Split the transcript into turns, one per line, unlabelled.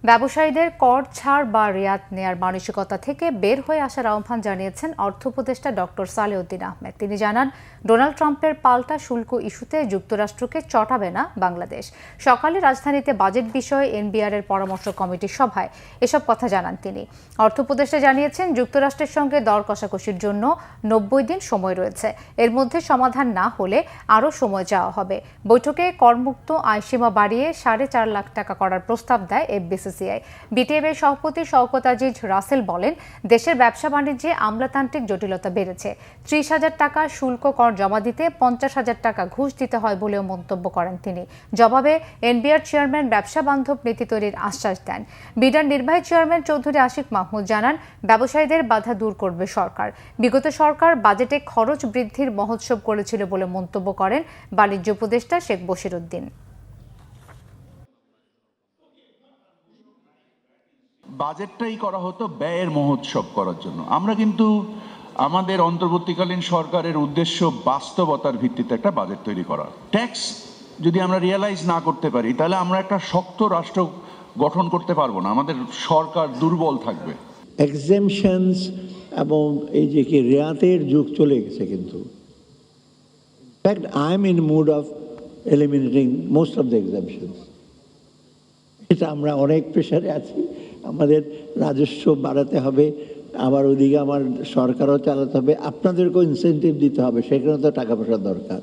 ব্যবসায়ীদের কর ছাড় বা রিয়াত নেয়ার মানসিকতা থেকে বের হয়ে আসার আহ্বান জানিয়েছেন অর্থ উপদেষ্টা ডক্টর সালেউদ্দিন আহমেদ। তিনি জানান, ডোনাল্ড ট্রাম্পের পাল্টা শুল্ক ইস্যুতে যুক্তরাষ্ট্রকে চটাবে না বাংলাদেশ। সকালে রাজধানীতে বাজেট বিষয়ে এনবিআর এর পরামর্শ কমিটির সভায় এসব কথা জানান তিনি। অর্থ উপদেষ্টা জানিয়েছেন, যুক্তরাষ্ট্রের সঙ্গে দর কষাকষির জন্য 90 দিন সময় রয়েছে। এর মধ্যে সমাধান না হলে আরও সময় চাওয়া হবে। বৈঠকে করমুক্ত আয়সীমা বাড়িয়ে 4.5 লাখ টাকা করার প্রস্তাব দেয় এফবিসিসিআই। বিটিএবের সভাপতি শওকত আজিজ রাসেল বলেন, দেশের ব্যবসা বাণিজ্যে আমলাতান্ত্রিক জটিলতা বেড়েছে। 30,000 টাকা শুল্ক কর জমা দিতে 50,000 টাকা ঘুষ দিতে হয় বলেও মন্তব্য করেন তিনি। জবাবে এনবিআর চেয়ারম্যান ব্যবসা বান্ধব নীতি তৈরির আশ্বাস দেন। বিডার নির্বাহী চেয়ারম্যান চৌধুরী আশিক মাহমুদ জানান, ব্যবসায়ীদের বাধা দূর করবে সরকার। বিগত সরকার বাজেটে খরচ বৃদ্ধির মহোৎসব করেছিল বলে মন্তব্য করেন বাণিজ্য উপদেষ্টা শেখ বশিরউদ্দিন।
বাজেটটাই করা হতো ব্যয়ের মহোৎসব করার জন্য। আমরা কিন্তু আমাদের অন্তর্বর্তীকালীন সরকারের উদ্দেশ্য বাস্তবতার ভিত্তিতে একটা বাজেট তৈরি করা। ট্যাক্স যদি আমরা রিয়েলাইজ না করতে পারি, তাহলে আমরা একটা শক্ত রাষ্ট্র গঠন করতে পারবো না। আমাদের সরকার দুর্বল থাকবে।
এক্সেমশনস এবং এই যে কি রেয়াতের যুগ চলে গেছে কিন্তু। In fact I am in mood of eliminating most of the assumptions. এটা আমরা অনেক প্রেশারে আছি। আমাদের রাজস্ব বাড়াতে হবে, আবার ওদিকে আমার সরকারও চালাতে হবে, আপনাদেরকেও ইনসেন্টিভ দিতে হবে, সেখানে তো টাকা পয়সার দরকার।